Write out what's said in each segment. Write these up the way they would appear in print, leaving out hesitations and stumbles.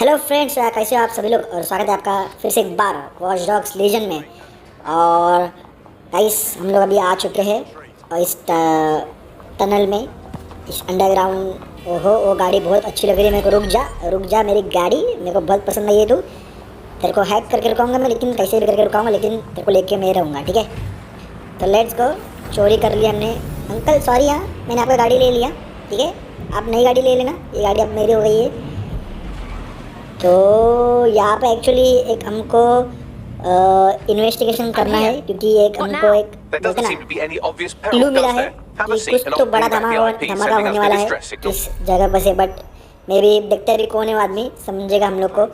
Hello friends, कैसे हो आप सभी लोग। और स्वागत है आपका फिर से एक बार वॉच डॉग्स लीजन में। और गाइस हम लोग अभी आ चुके हैं और इस टनल में, इस अंडरग्राउंड। ओहो, वो गाड़ी बहुत अच्छी लग रही है मेरे को। रुक जा मेरी गाड़ी, मेरे को बहुत पसंद आई है। तू तेरे को हैक करके रुकाऊंगा मैं, लेकिन कैसे भी करके रुकाऊंगा, लेकिन तेरे को लेके मैं रहूँगा, ठीक है। तो लेट्स गो। चोरी कर लिया हमने। अंकल सॉरी, हाँ मैंने आपका गाड़ी ले लिया, ठीक है। आप नई गाड़ी ले लेना, ये गाड़ी अब मेरी हो गई है। तो यहाँ पे एक्चुअली एक हमको इन्वेस्टिगेशन करना है, क्योंकि एक हमको एक क्लू मिला है कि कुछ तो बड़ा धमाका होने वाला है इस जगह पर से। बट मे बी देखते भी कौन है आदमी, समझेगा हम लोग को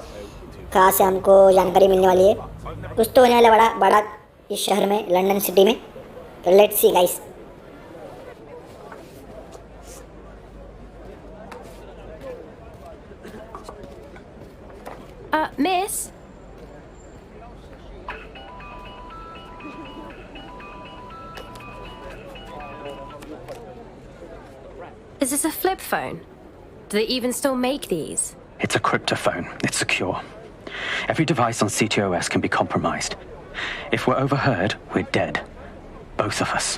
कहाँ से हमको जानकारी मिलने वाली है। कुछ तो होने वाला बड़ा बड़ा इस शहर में, लंदन सिटी में। तो let's see guys. Miss? Is this a flip phone? Do they even still make these? It's a cryptophone. It's secure. Every device on CTOS can be compromised. If we're overheard, we're dead. Both of us.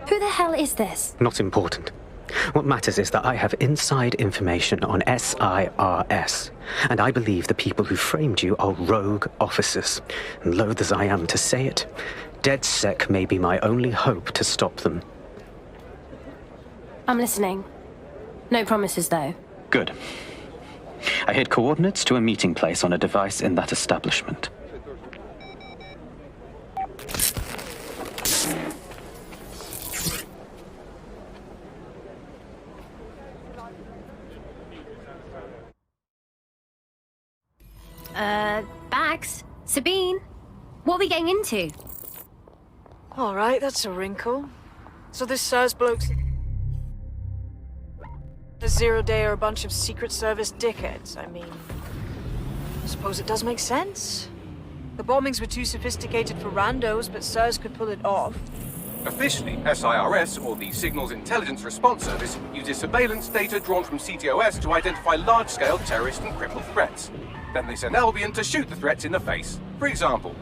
Who the hell is this? Not important. What matters is that I have inside information on SIRS, and I believe the people who framed you are rogue officers. And loath as I am to say it, DedSec may be my only hope to stop them. I'm listening. No promises, though. Good. I hid coordinates to a meeting place on a device in that establishment. Bags? Sabine? What are we getting into? Alright, that's a wrinkle. So this SIRS bloke's... The Zero Day are a bunch of Secret Service dickheads. I mean... I suppose it does make sense. The bombings were too sophisticated for randos, but SIRS could pull it off. Officially, SIRS, or the Signals Intelligence Response Service, uses surveillance data drawn from CTOS to identify large-scale terrorist and criminal threats. Then they send Albion to shoot the threats in the face. For example.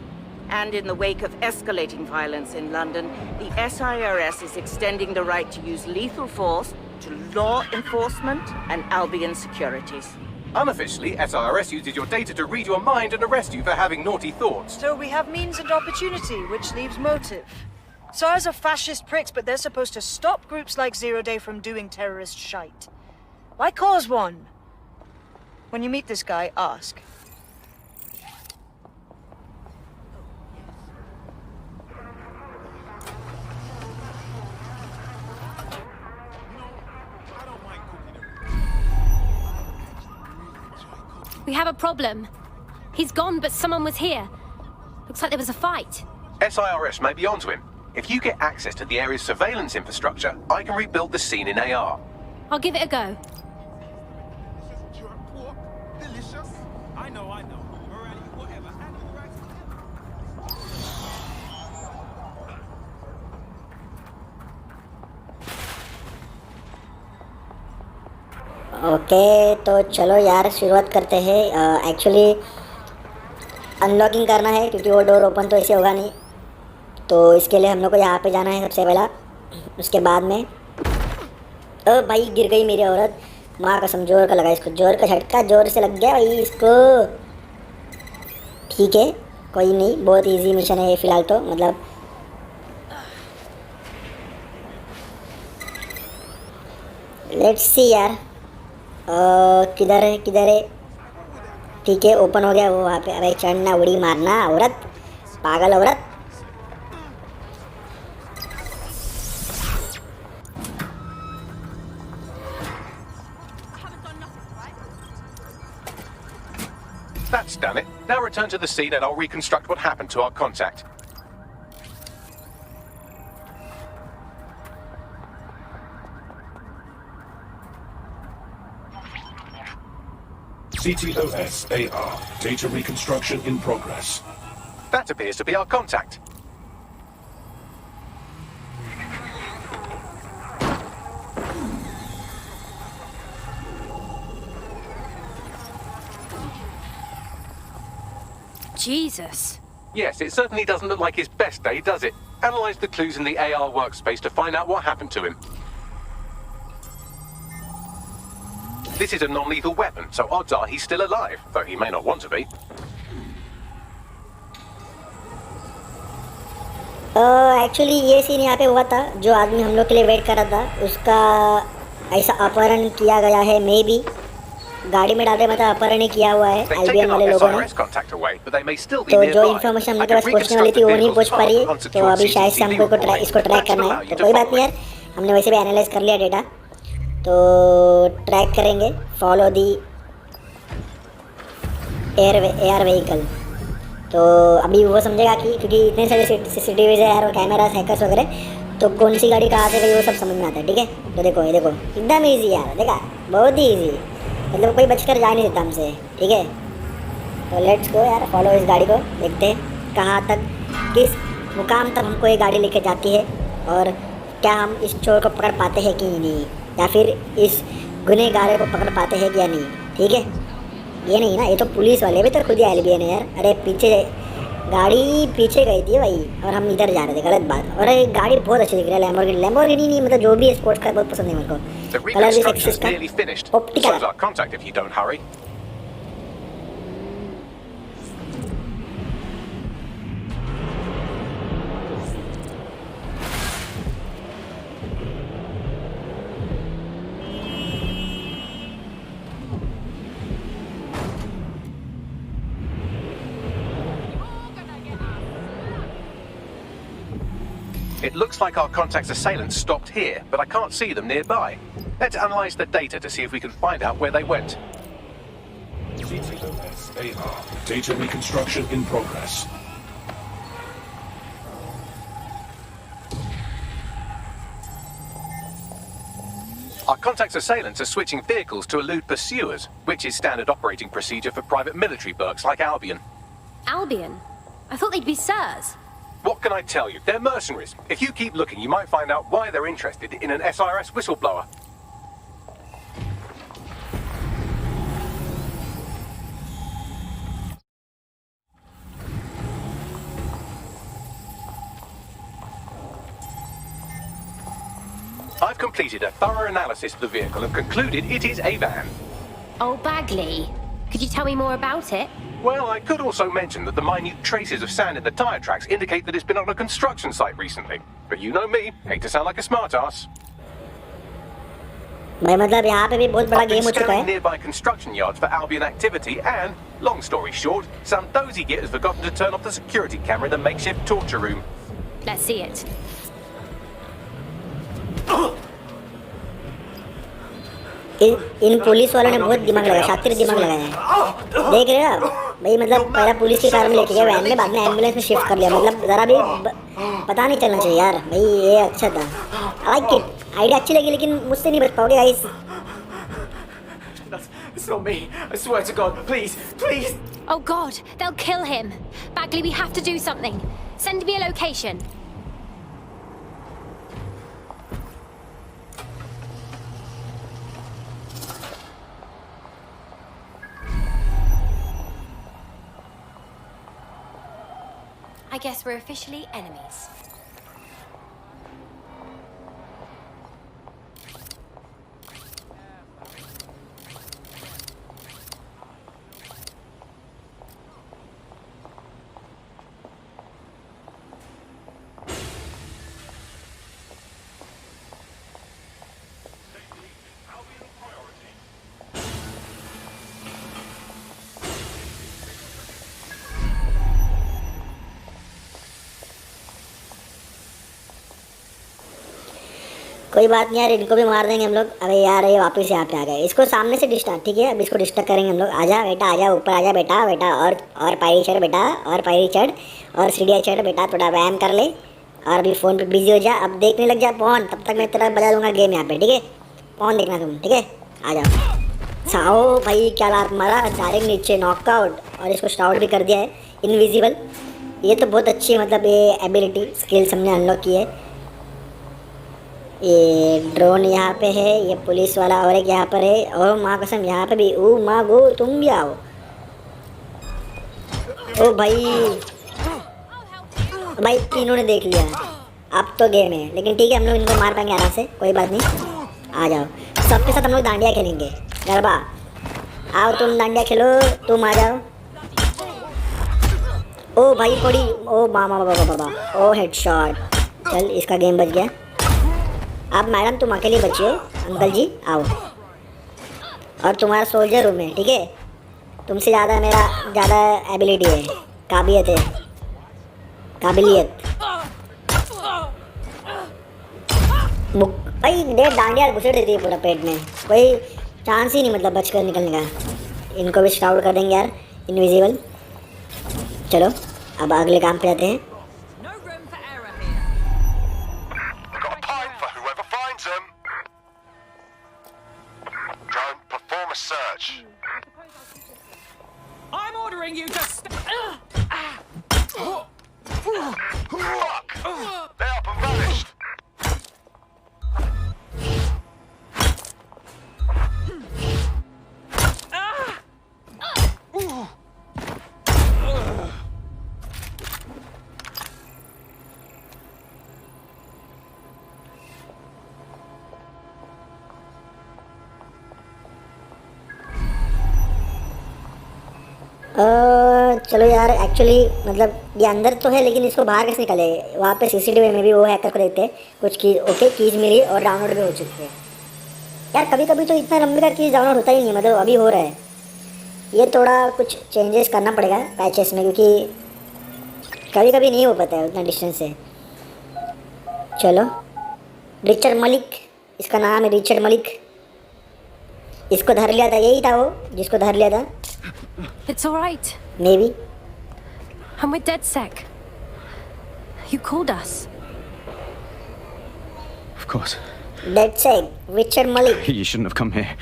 And in the wake of escalating violence in London, the SIRS is extending the right to use lethal force to law enforcement and Albion securities. Unofficially, SIRS uses your data to read your mind and arrest you for having naughty thoughts. So we have means and opportunity, which leaves motive. SIRS are fascist pricks, but they're supposed to stop groups like Zero Day from doing terrorist shite. Why cause one? When you meet this guy, ask. We have a problem. He's gone, but someone was here. Looks like there was a fight. SIRS may be onto him. If you get access to the area's surveillance infrastructure, I can rebuild the scene in AR. I'll give it a go. Okay, तो चलो यार शुरुआत करते हैं। Actually unlocking करना है, क्योंकि वो डोर ओपन तो ऐसे होगा नहीं। तो इसके लिए हम लोग को यहाँ पे जाना है सबसे पहला। उसके बाद में भाई गिर गई मेरी औरत। माँ कसम, जोर का लगा इसको, जोर का झटका जोर से लग गया भाई इसको। ठीक है, कोई नहीं, बहुत इजी मिशन है ये फ़िलहाल तो। मतलब लेट्स सी यार, किधर है। ठीक है, ओपन हो गया वो वहाँ पे। अरे चढ़ना, उड़ी मारना औरत, पागल औरत। That's done it. Now return to the scene and I'll reconstruct what happened to our contact. CTOS AR. Data reconstruction in progress. That appears to be our contact. Jesus. Yes, it certainly doesn't look like his best day, does it? Analyze the clues in the AR workspace to find out what happened to him. This is a non-lethal weapon, so odds are he's still alive, though he may not want to be. Actually ये scene यहाँ पे हुआ था, जो आदमी हम लोग के लिए वेट कर रहा था उसका ऐसा अपहरण किया गया है। मे बी गाड़ी में डालते मतलब अपहरण ही किया हुआ है आईबीएम वाले लोगों ने। तो जो इन्फॉर्मेशन हम लोग के पास पहुँचने वाली थी वो नहीं पहुँच पा रही है, तो अभी शायद से हमको इसको ट्रैक करना है। तो कोई बात नहीं यार, हमने वैसे भी एनालाइज कर लिया डेटा, तो ट्रैक करेंगे। Follow the air vehicle. तो अभी वो समझेगा कि क्योंकि इतने सारे सीसीटीवीज है यार और कैमरास हैकर्स वगैरह, तो कौन सी गाड़ी कहाँ से गई वो सब समझ में आता है। ठीक है, तो देखो ये देखो एकदम ईजी यार, देखा बहुत ही ईजी, मतलब कोई बचकर जा नहीं सकता हमसे। ठीक है, तो लेट्स गो यार, फॉलो इस गाड़ी को, देखते हैं कहाँ तक, किस मुकाम तक हमको ये गाड़ी लेके जाती है और क्या हम इस चोर को पकड़ पाते हैं कि नहीं, या फिर इस गुनहगार को पकड़ पाते हैं या नहीं। ठीक है, ये नहीं ना, ये तो पुलिस वाले भी तो खुद ही एलबीएन है यार। अरे पीछे गाड़ी पीछे गई थी भाई और हम इधर जा रहे थे, गलत बात। और ये गाड़ी बहुत अच्छी दिख रही है, लैम्बोर्गिनी नहीं, मतलब जो भी है स्पोर्ट्स कार बहुत पसंद है मेरे को। कलर भी सेक्सी इसका, optical. It looks like our contact's assailants stopped here, but I can't see them nearby. Let's analyze the data to see if we can find out where they went. SAR. Data reconstruction in progress. Our contact's assailants are switching vehicles to elude pursuers, which is standard operating procedure for private military burgs like Albion. Albion? I thought they'd be SIRS. What can I tell you? They're mercenaries. If you keep looking, you might find out why they're interested in an SIRS whistleblower. I've completed a thorough analysis of the vehicle and concluded it is a van. Oh, Bagley. Could you tell me more about it? Well, I could also mention that the minute traces of sand in the tyre tracks indicate that it's been on a construction site recently. But you know me, hate to sound like a smartass. भाई मतलब यहाँ पे भी बहुत बड़ा game हो चुका है। Nearby construction yards for Albion activity and, long story short, some dozy git has forgotten to turn off the security camera in the makeshift torture room. Let's see it. In police वालों ने बहुत दिमाग लगाया, शातिर दिमाग लगाया है। देख रहे हो भाई, मतलब पहला पुलिस की कार में लेके गया वैन में, बाद में एम्बुलेंस में शिफ्ट कर लिया। मतलब ज़रा भी पता नहीं चलना चाहिए यार भाई, ये अच्छा था। आई लाइक इट, आइडिया अच्छी लगी, लेकिन मुझसे नहीं बच पाओगे guys. It's not me. I swear to God. Please, please. Oh God, they'll kill him. Bagley, we have to do something. Send me a location. I guess we're officially enemies. कोई बात नहीं यार, इनको भी मार देंगे हम लोग। अरे यार ये वापस यहाँ पे आ गए, इसको सामने से डिस्टर्ब। ठीक है, अब इसको डिस्टर्ब करेंगे हम लोग। आजा बेटा, आजा ऊपर, आजा बेटा, बेटा और पायरी चढ़ बेटा, और पायरी चढ़ और सीढ़ियाँ चढ़ बेटा, थोड़ा व्यायाम कर ले और अभी फ़ोन पे बिजी हो जा। अब देखने लग जा फोन, तब तक मैं तेरा बजा दूंगा गेम यहाँ पे। ठीक है, फोन देखना तुम। ठीक है, आ जाओ। साओ भाई क्या लात मारा, डायरेक्ट नीचे नॉकआउट, और इसको स्टाउट भी कर दिया है इनविजिबल। ये तो बहुत अच्छी मतलब ये एबिलिटी स्किल्स हमने अनलॉक की है। ये ड्रोन यहाँ पे है, ये पुलिस वाला और एक यहाँ पर है। ओ माँ कसम, यहाँ पे भी। ओ माँ गो, तुम भी आओ। ओ भाई भाई तीनों ने देख लिया। अब तो गेम है, लेकिन ठीक है हम लोग इनको मार पाएंगे आराम से, कोई बात नहीं। आ जाओ सबके साथ हम लोग डांडिया खेलेंगे। गरबा आओ, तुम डांडिया खेलो, तुम आ जाओ। ओ भाई पड़ी, ओ मामा बाबा बाबा, ओ हेडशॉट। चल इसका गेम बच गया। अब मैडम तुम अकेले बची हो, अंकल जी आओ। और तुम्हारा सोल्जर रूम है, ठीक है। तुमसे ज़्यादा मेरा ज़्यादा एबिलिटी है, काबिलियत है, काबिलियत। भाई डेढ़ डांडिया घुसेड़ देती है पूरा पेट में, कोई चांस ही नहीं मतलब बचकर निकलने का। इनको भी स्टाउट कर देंगे यार, इनविजिबल। चलो अब अगले काम पे जाते हैं। I'm ordering you to Fuck! They up and vanished! चलो यार, एक्चुअली मतलब ये अंदर तो है लेकिन इसको बाहर कैसे निकले। वहाँ पे सीसीटीवी में भी वो हैकर को देखते हैं, कुछ की ओके कीज मिली और डाउनलोड भी हो चुकी है। यार कभी कभी तो इतना लंबे का कीज डाउनलोड होता ही नहीं, मतलब अभी हो रहा है। ये थोड़ा कुछ चेंजेस करना पड़ेगा पैचेस में, क्योंकि कभी कभी नहीं हो पाता है उतना डिस्टेंस से। चलो रिचर्ड मलिक, इसका नाम है रिचर्ड मलिक। इसको धर लिया था, यही था वो जिसको धर लिया था। It's all right. Maybe. I'm with DedSec. You called us. Of course. DedSec, Richard Malik. You shouldn't have come here.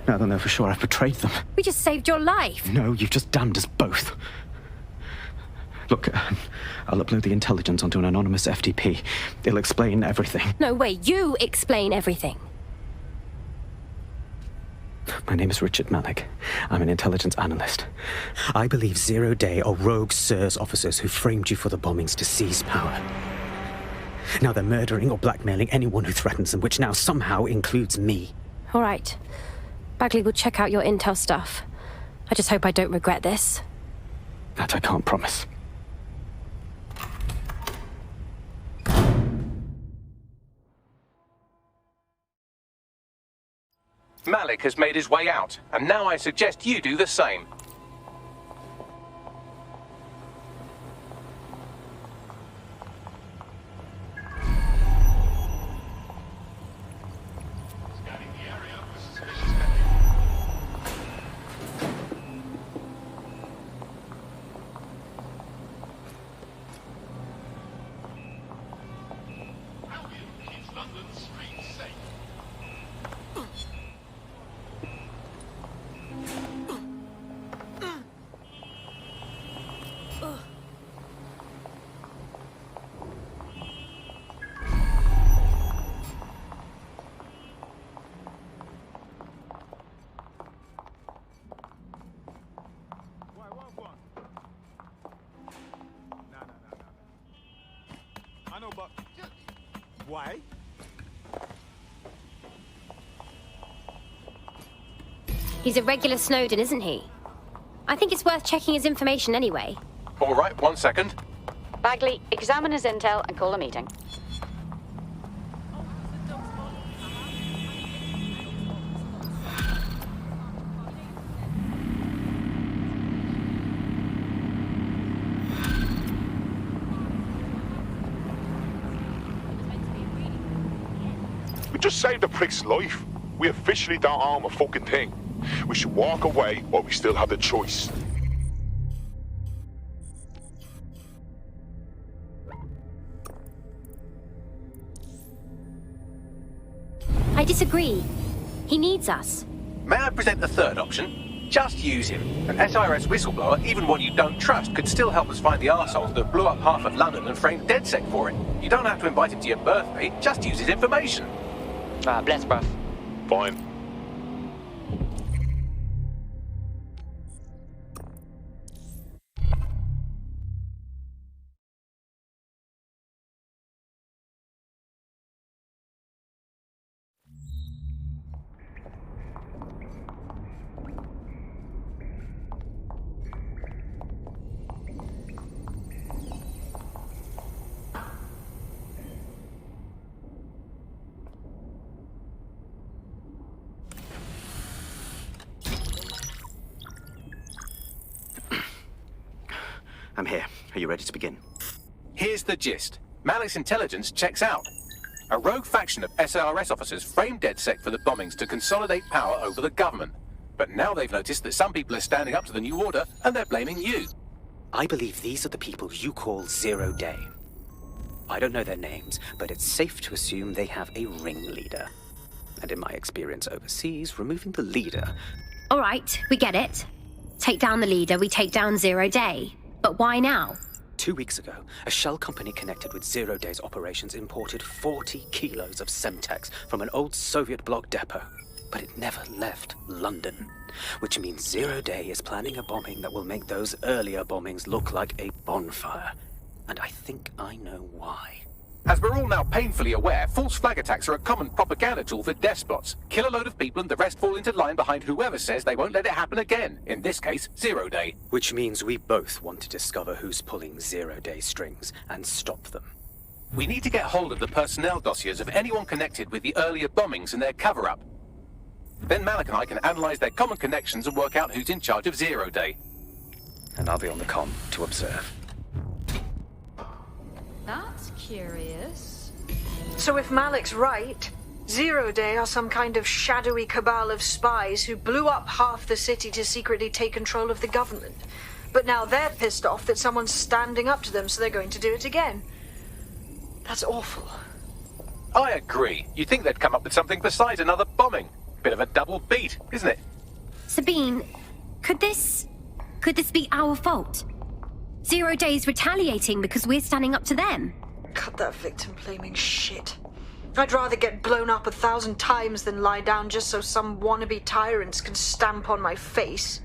Now they'll know for sure I've betrayed them. We just saved your life. No, you've just damned us both. Look, I'll upload the intelligence onto an anonymous FTP. It'll explain everything. No way, you explain everything. My name is Richard Malik. I'm an intelligence analyst. I believe Zero Day are rogue SIRS officers who framed you for the bombings to seize power. Now they're murdering or blackmailing anyone who threatens them, which now somehow includes me. All right. Bagley will check out your intel stuff. I just hope I don't regret this. That I can't promise. Malik has made his way out, and now I suggest you do the same. I know, but why? He's a regular Snowden, isn't he? I think it's worth checking his information anyway. All right, 1 second. Bagley, examine his intel and call a meeting. We just saved the prick's life. We officially don't harm a fucking thing. We should walk away while we still have the choice. I disagree. He needs us. May I present the third option? Just use him. An SIRS whistleblower, even one you don't trust, could still help us find the arseholes that blew up half of London and framed DedSec for it. You don't have to invite him to your birthday, just use his information. Bless, bruv. Fine. I'm here. Are you ready to begin? Here's the gist. Malik's intelligence checks out. A rogue faction of SIRS officers framed DedSec for the bombings to consolidate power over the government. But now they've noticed that some people are standing up to the new order, and they're blaming you. I believe these are the people you call Zero Day. I don't know their names, but it's safe to assume they have a ringleader. And in my experience overseas, removing the leader... All right, we get it. Take down the leader, we take down Zero Day. But why now? 2 weeks ago, a shell company connected with Zero Day's operations imported 40 kilos of Semtex from an old Soviet bloc depot. But it never left London. Which means Zero Day is planning a bombing that will make those earlier bombings look like a bonfire. And I think I know why. As we're all now painfully aware, false flag attacks are a common propaganda tool for despots. Kill a load of people and the rest fall into line behind whoever says they won't let it happen again. In this case, Zero Day. Which means we both want to discover who's pulling Zero Day strings and stop them. We need to get hold of the personnel dossiers of anyone connected with the earlier bombings and their cover-up. Then Malik and I can analyze their common connections and work out who's in charge of Zero Day. And I'll be on the comm to observe. That's curious. So if Malik's right, Zero Day are some kind of shadowy cabal of spies who blew up half the city to secretly take control of the government. But now they're pissed off that someone's standing up to them, so they're going to do it again. That's awful. I agree. You'd think they'd come up with something besides another bombing. Bit of a double beat, isn't it? Sabine, could this be our fault? Zero Day's retaliating because we're standing up to them. Cut that victim-blaming shit. I'd rather get blown up 1,000 times than lie down just so some wannabe tyrants can stamp on my face.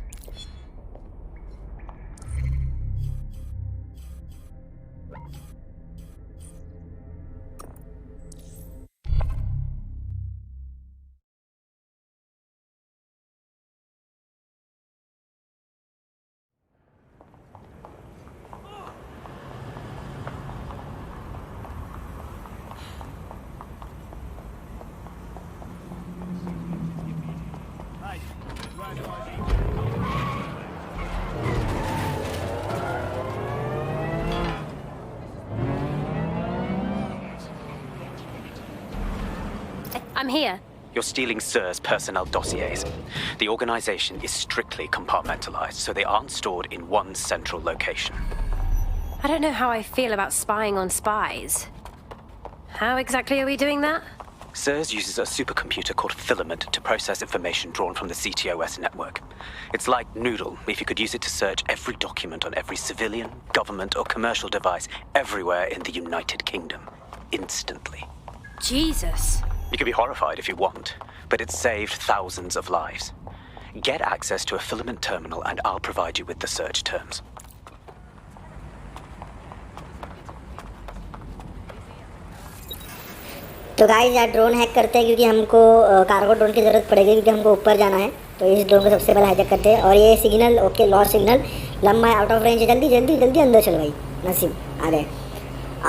I'm here. You're stealing SIRS personnel dossiers. The organization is strictly compartmentalized, so they aren't stored in one central location. I don't know how I feel about spying on spies. How exactly are we doing that? SIRS uses a supercomputer called Filament to process information drawn from the CTOS network. It's like Noodle, if you could use it to search every document on every civilian, government, or commercial device everywhere in the United Kingdom, instantly. Jesus. You can be horrified if you want, but it's saved thousands of lives. Get access to a Filament terminal and I'll provide you with the search terms. तो guys यार drone hack करते हैं क्योंकि हमको cargo drone की ज़रूरत पड़ेगी क्योंकि हमको ऊपर जाना है। तो इस ड्रोन को सबसे पहले हाईजैक करते हैं और ये सिग्नल ओके लॉस सिग्नल लंबा है, आउट ऑफ रेंज है। जल्दी जल्दी जल्दी अंदर चलो भाई, नसीब आ गए।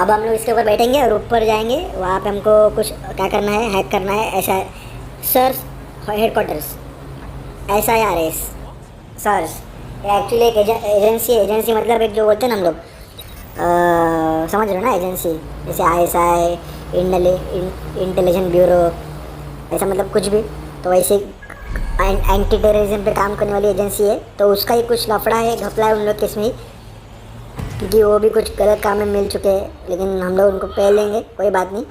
अब हम लोग इसके ऊपर बैठेंगे और ऊपर जाएंगे। वहाँ पे हमको कुछ क्या करना है, हैक करना है। ऐसा SIRS headquarters SIRS SIRS actually एक एजेंसी मतलब एक जो बोलते हैं ना हम लोग समझ रहे हो ना, एजेंसी जैसे ISI इंटेलिजेंस ब्यूरो, ऐसा मतलब कुछ भी। तो वैसे एंटी टेररिज्म पे काम करने वाली एजेंसी है। तो उसका ही कुछ लफड़ा है, घपला है उन लोग के इसमें, क्योंकि वो भी कुछ गलत काम में मिल चुके हैं। लेकिन हम लोग उनको पहल लेंगे, कोई बात नहीं,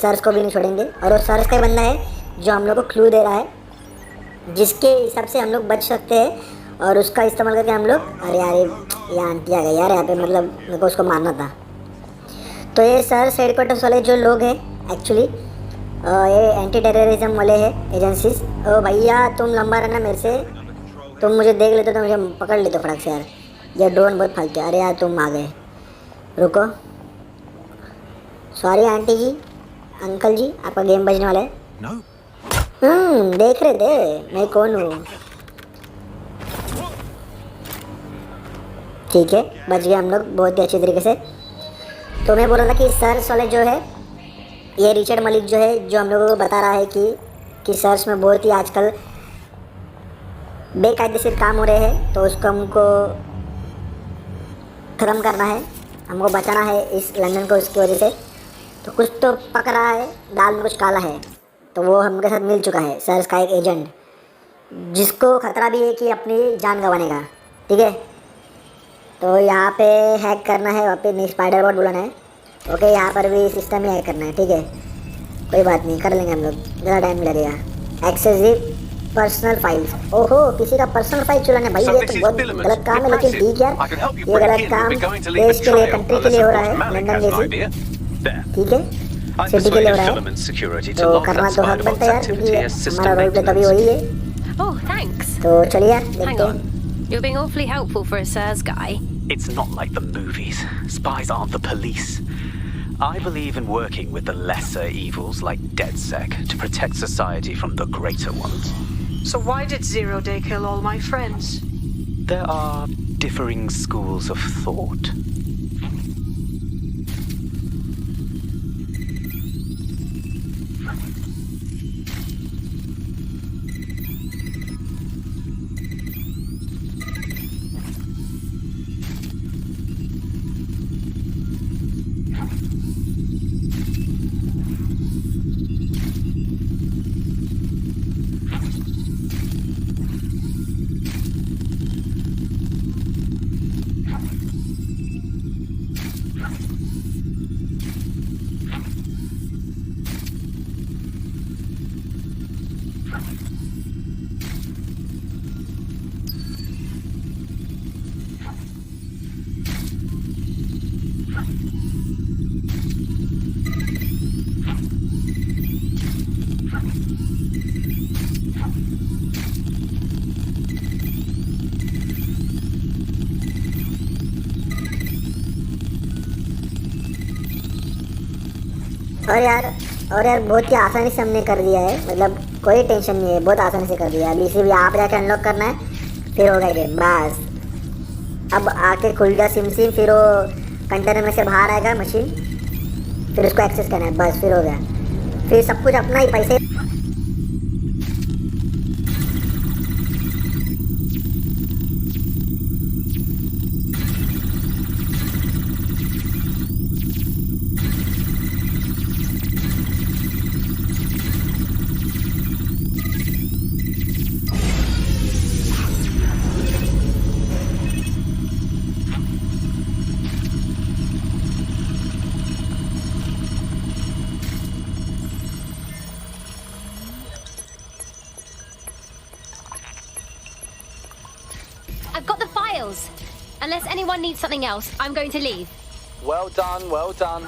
SIRS को भी नहीं छोड़ेंगे। और वो SIRS का ही बंदा है जो हम लोग को क्लू दे रहा है, जिसके हिसाब से हम लोग बच सकते हैं और उसका इस्तेमाल करके हम लोग। अरे यार ये आंटी आ गई यार यहाँ पे, मतलब मेरे को उसको मारना था। तो ये SIRS हेडक्वार्टर्स वाले जो लोग हैं एक्चुअली ये एंटी टेररिज्म वाले हैं एजेंसीज। ओ भैया तुम लंबा रहना मेरे से, तुम मुझे देख लेते तो मुझे पकड़ लेते फटाक से यार। ये ड्रोन बहुत फालतू है। अरे यार तुम आ गए, रुको। सॉरी आंटी जी, अंकल जी, आपका गेम बजने वाला है। देख रहे थे मैं कौन हूँ। ठीक है, बच गए हम लोग बहुत ही अच्छी तरीके से। तो मैं बोल रहा था कि SIRS वाले जो है, ये रिचर्ड मलिक जो है, जो हम लोगों को बता रहा है कि SIRS में बहुत ही आजकल बेकायदेशीर काम हो रहे हैं। तो उसको हमको ख़त्म करना है, हमको बचाना है इस लंदन को इसकी वजह से। तो कुछ तो पक रहा है, दाल में कुछ काला है। तो वो हमके साथ मिल चुका है, सर्स का एक एजेंट, जिसको खतरा भी है कि अपनी जान गंवानेगा। ठीक है, तो यहाँ पे हैक करना है, वहाँ पे स्पाइडर बोर्ड बुलाना है। ओके, यहाँ पर भी सिस्टम ही हैक करना है। ठीक है, कोई बात नहीं, कर लेंगे हम लोग, ज़्यादा टाइम लगेगा। Excessive personal files. ओहो, किसी का पर्सनल फाइल चुराना है भाई, ये तो बहुत गलत काम है। लेकिन ठीक यार, ये गलत काम देश के लिए, कंट्री के लिए हो रहा है, लंदन जैसी। ठीक है, सिटी के लिए हो रहा है, तो करना तो हक बनता है यार, क्योंकि हमारा रोल प्ले तभी वही है। Oh, thanks. तो चलिए यार, देखते Hang on. हैं। You're being awfully helpful for a SIRS guy. It's not like the movies. Spies aren't the police. I believe in working with the lesser evils like DedSec to protect society from the greater ones. So why did Zero Day kill all my friends? There are differing schools of thought. और यार बहुत ही आसानी से हमने कर दिया है, मतलब कोई टेंशन नहीं है, बहुत आसानी से कर दिया है। अभी सिर्फ यहाँ पे जाके अनलॉक करना है, फिर होगा गेम बस। अब आके खुल गया सिम, फिर वो कंटेनर में से बाहर आएगा मशीन, फिर उसको एक्सेस करना है, बस फिर हो गया। फिर सब कुछ अपना ही पैसे। I've got the files. Unless anyone needs something else, I'm going to leave. Well done, well done.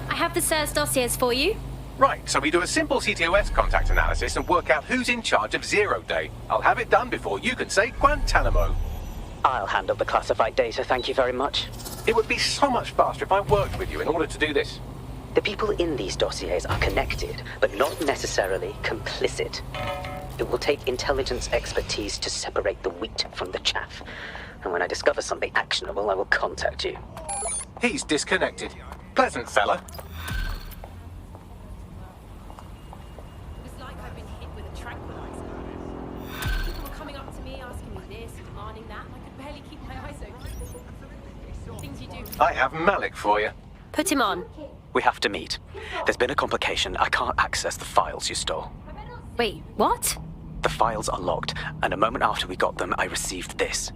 I have the SIRS dossiers for you. Right, so we do a simple CTOS contact analysis and work out who's in charge of Zero Day. I'll have it done before you can say Guantanamo. I'll handle the classified data, thank you very much. It would be so much faster if I worked with you in order to do this. The people in these dossiers are connected, but not necessarily complicit. It will take intelligence expertise to separate the wheat from the chaff. And when I discover something actionable, I will contact you. He's disconnected. Pleasant fella. It's like I've been hit with a tranquilizer. People were coming up to me asking me this and demanding that, and I could barely keep my eyes open. Things you do. I have Malik for you. Put him on. We have to meet. There's been a complication. I can't access the files you stole. Wait, what? The files are logged, and a moment after we got them, I received this.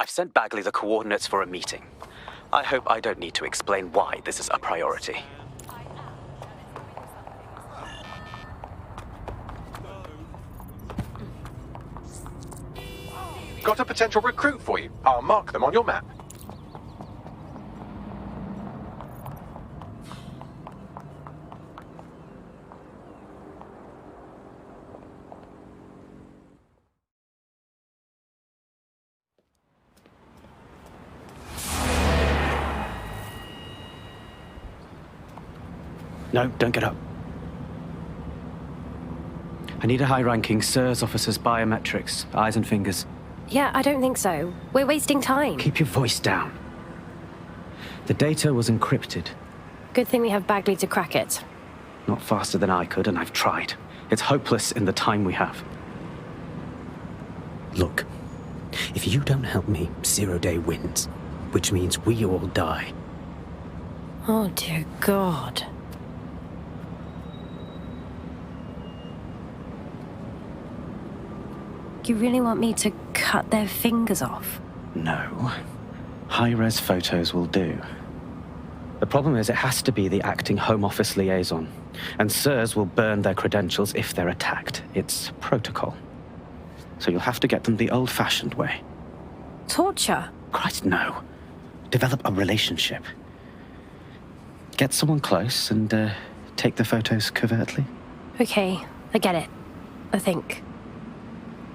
I've sent Bagley the coordinates for a meeting. I hope I don't need to explain why this is a priority. Got a potential recruit for you. I'll mark them on your map. No, don't get up. I need a high-ranking SIRS officer's biometrics, eyes and fingers. Yeah, I don't think so. We're wasting time. Keep your voice down. The data was encrypted. Good thing we have Bagley to crack it. Not faster than I could, and I've tried. It's hopeless in the time we have. Look, if you don't help me, 0 Day wins, which means we all die. Oh, dear God. You really want me to cut their fingers off? No. High-res photos will do. The problem is it has to be the acting Home Office liaison, and SIRS will burn their credentials if they're attacked. It's protocol. So you'll have to get them the old-fashioned way. Torture? Christ, no. Develop a relationship. Get someone close and take the photos covertly. Okay, I get it. I think.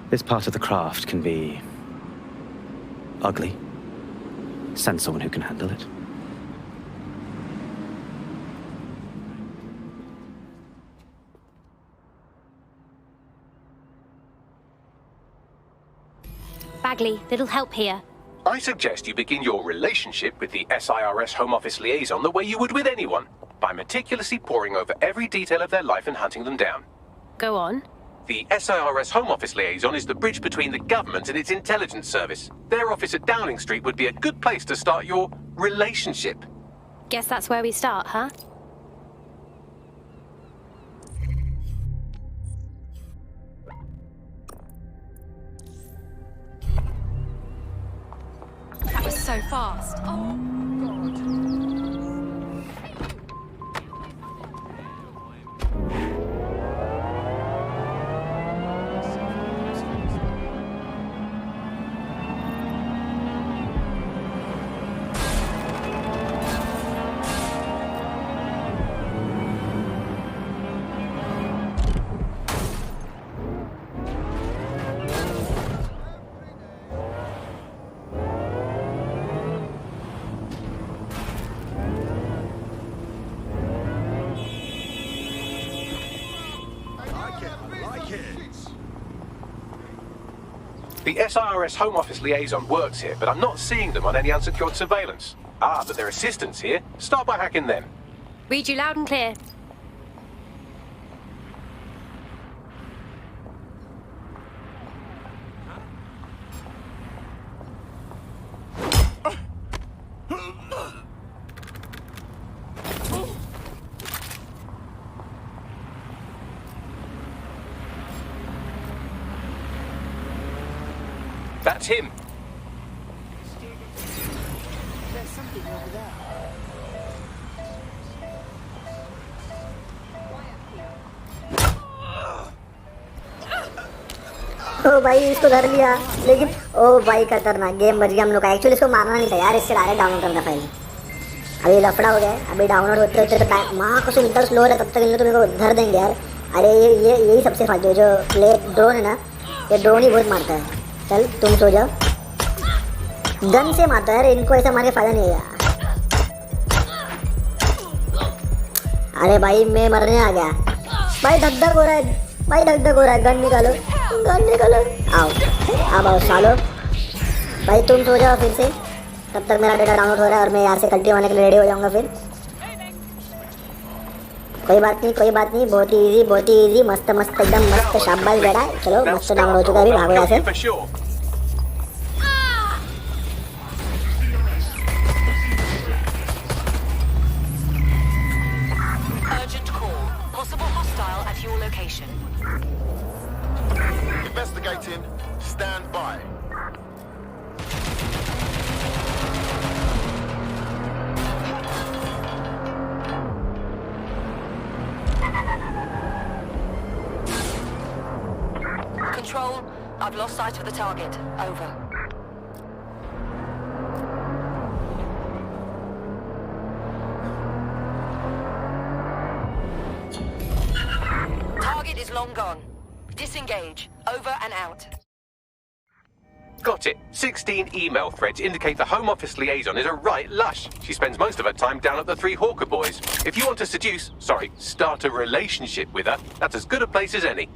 This part of the craft can be ugly. Send someone who can handle it. Bagley, little help here. I suggest you begin your relationship with the SIRS Home Office liaison the way you would with anyone, by meticulously poring over every detail of their life and hunting them down. Go on. The SIRS Home Office liaison is the bridge between the government and its intelligence service. Their office at Downing Street would be a good place to start your relationship. Guess that's where we start, huh? That was so fast. Oh, God. The SIRS Home Office liaison works here, but I'm not seeing them on any unsecured surveillance. Ah, but their assistants here. Start by hacking them. Read you loud and clear. That's him. There's something over there. ओ भाई इसको धर लिया, लेकिन ओ भाई खतरनाक game बच गया हम लोग का। एक्चुअली इसको मारना नहीं था यार, इससे डायरेक्ट डाउनलोड करना फाइल। अभी लफड़ा हो गया, अभी डाउनलोड होते होते तो टाइम माँ को इतना स्लो है, तब तक इन लोग तो मेरे को धर देंगे यार। अरे ये यही सबसे फालतू है, जो प्ले ड्रोन है ना, ये ड्रोन ही बहुत मारता है। चल तुम सो जाओ, गन से मारता है यार, इनको ऐसा मार के फायदा नहीं है यार। अरे भाई मैं मरने आ गया भाई, धक धक हो रहा है भाई, धक धक हो रहा है। गन निकालो, गन निकालो। आओ अब आओ सालो, भाई तुम सो जाओ फिर से, तब तक मेरा डेटा डाउनलोड हो रहा है और मैं यहाँ से कल्टी होने के लिए रेडी हो जाऊँगा फिर। कोई बात नहीं, कोई बात नहीं, बहुत ही इजी, बहुत ही इजी, मस्त मस्त एकदम मस्त, शाबाश बेटा। चलो मस्त डाउनलोड हो चुका है, अभी भागो यहाँ से। Investigating. Stand by. Control, I've lost sight of the target. Over. Target is long gone. Disengage. Over and out. Got it. 16 email threads indicate the Home Office liaison is a right lush. She spends most of her time down at the Three Hawker Boys. If you want to start a relationship with her, that's as good a place as any.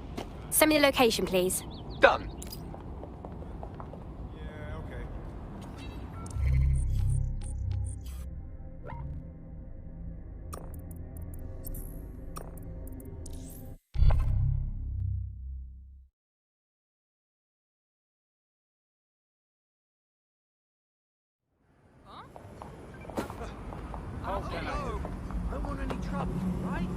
Send me the location, please. Done. Don't want any trouble, right?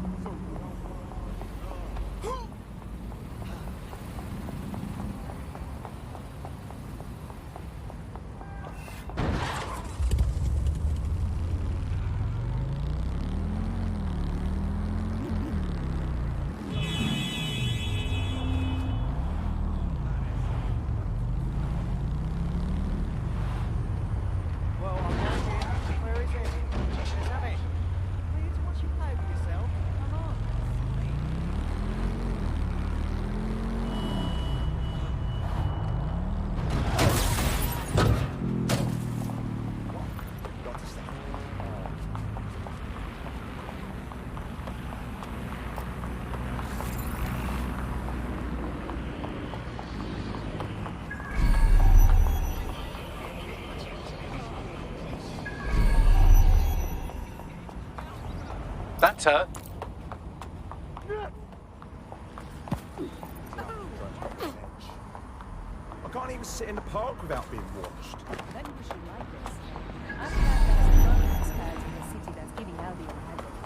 That's her. I can't even sit in the park without being watched. Then you should like this. I've heard there's a non expert in the city that's giving Albion a headache.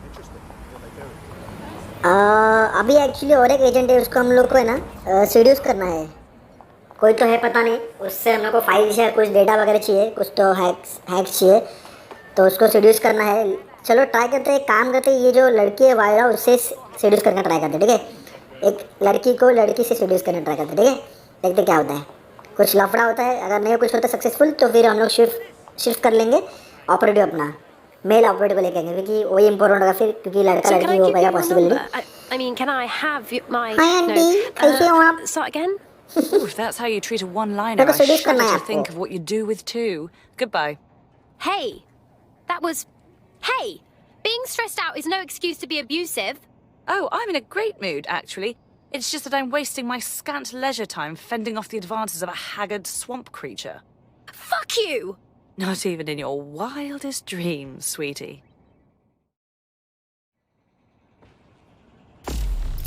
Interesting. What they doing? अभी actually और एक agent है, उसको हम लोग को है ना सीड्यूस करना है. कोई तो है पता नहीं, उससे हम लोग को फाइल्स या कुछ डेटा वगैरह चाहिए, कुछ तो हैक्स चाहिए, तो उसको सीड्यूस करना है. चलो ट्राई करते हैं, एक काम करते हैं, ये जो लड़की है वायरा उससे सीड्यूस करना ट्राई करते हैं. ठीक है, एक लड़की को लड़की से सीड्यूस करना ट्राई करते हैं. ठीक है, देखते क्या होता है. कुछ लफड़ा होता है, अगर नहीं कुछ होता सक्सेसफुल तो फिर हम लोग शिफ्ट कर लेंगे ऑपरेटिव अपना मेल ऑपरेटिव को लेके आएंगे, क्योंकि वही इंपॉर्टेंट होगा फिर, क्योंकि लड़का लड़की हो पाएगा पॉसिबल नहीं. I mean, can I have my... Hi, Andy. कैसे हो आप? Start again? If that's how you treat a one-liner, I shudder to think of what you do with two. Goodbye. Hey, that was... Hey, being stressed out is no excuse to be abusive. Oh, I'm in a great mood, actually. It's just that I'm wasting my scant leisure time fending off the advances of a haggard swamp creature. Fuck you! Not even in your wildest dreams, sweetie.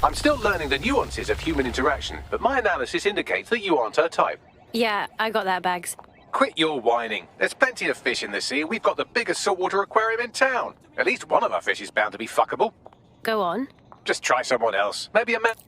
I'm still learning the nuances of human interaction, but my analysis indicates that you aren't her type. Yeah, I got that, Bags. Quit your whining. There's plenty of fish in the sea. We've got the biggest saltwater aquarium in town. At least one of our fish is bound to be fuckable. Go on. Just try someone else. Maybe a man.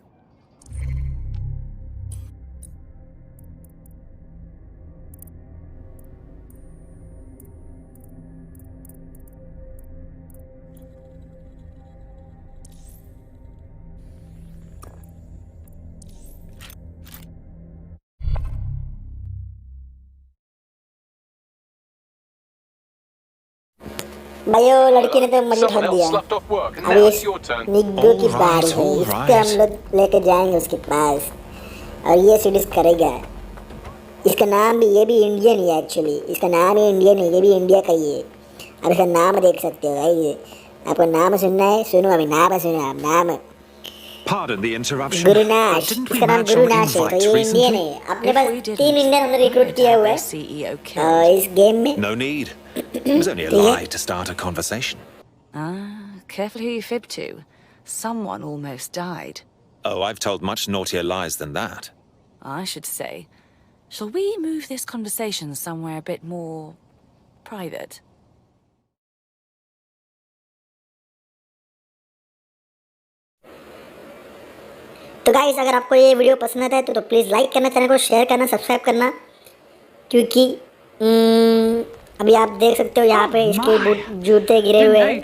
भाई वो लड़की ने तो मुझे ठग दिया. अभी इस निग्गो की बारी है, इसको हम लोग लेके जाएंगे उसके पास और ये सीरीज करेगा. इसका नाम भी, ये भी इंडियन ही है एक्चुअली, इसका नाम ही इंडियन है, ये भी इंडिया का ही है. अब इसका नाम देख सकते हो भाई, आपको नाम सुनना है, सुनो अभी नाम सुनो. आप नाम Pardon the interruption. गुरुनाश, इसका नाम गुरुनाश है, तो ये इंडियन है. अपने पास 3 इंडियन हमने रिक्रूट किया हुआ है इस गेम में. No need. It was only a lie to start a conversation. Careful who you fib to. Someone almost died. Oh, I've told much naughtier lies than that. I should say. Shall we move this conversation somewhere a bit more private? तो guys, अगर आपको ये video पसंद आता है तो please like करना, channel को शेयर करना, सब्सक्राइब करना, क्योंकि अभी आप देख सकते हो यहाँ पे इसके जूते गिरे हुए हैं,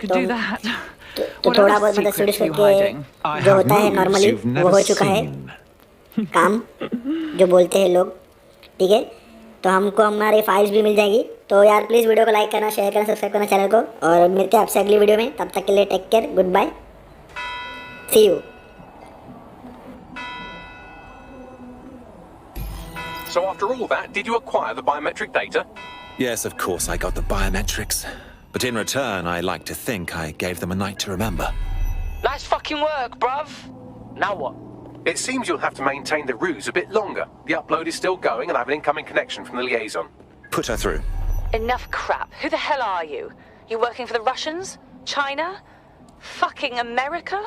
तो थोड़ा बहुत मतलब सीरीज करके जो होता है नॉर्मली वो हो चुका है. काम जो बोलते हैं लोग, ठीक है। तो हमको हमारी फाइल्स भी मिल जाएगी। तो यार प्लीज़ वीडियो को लाइक करना, शेयर करना, सब्सक्राइब करना चैनल को, और मिलते हैं आपसे अगली वीडियो में। तब तक के लिए take care, goodbye, see you. So after all that, did you acquire the biometric data? Yes, of course I got the biometrics. But in return, I like to think I gave them a night to remember. Nice fucking work, bruv. Now what? It seems you'll have to maintain the ruse a bit longer. The upload is still going and I have an incoming connection from the liaison. Put her through. Enough crap. Who the hell are you? You working for the Russians? China? Fucking America?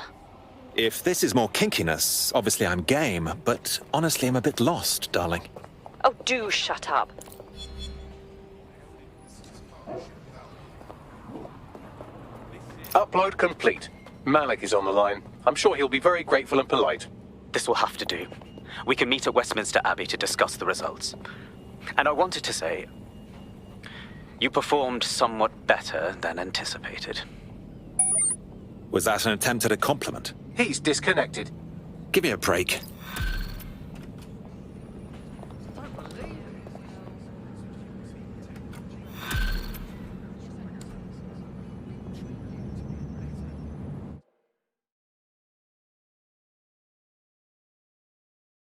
If this is more kinkiness, obviously I'm game, but honestly I'm a bit lost, darling. Oh, do shut up. Upload complete. Malik is on the line. I'm sure he'll be very grateful and polite. This will have to do. We can meet at Westminster Abbey to discuss the results. And I wanted to say, you performed somewhat better than anticipated. Was that an attempt at a compliment? He's disconnected. Give me a break.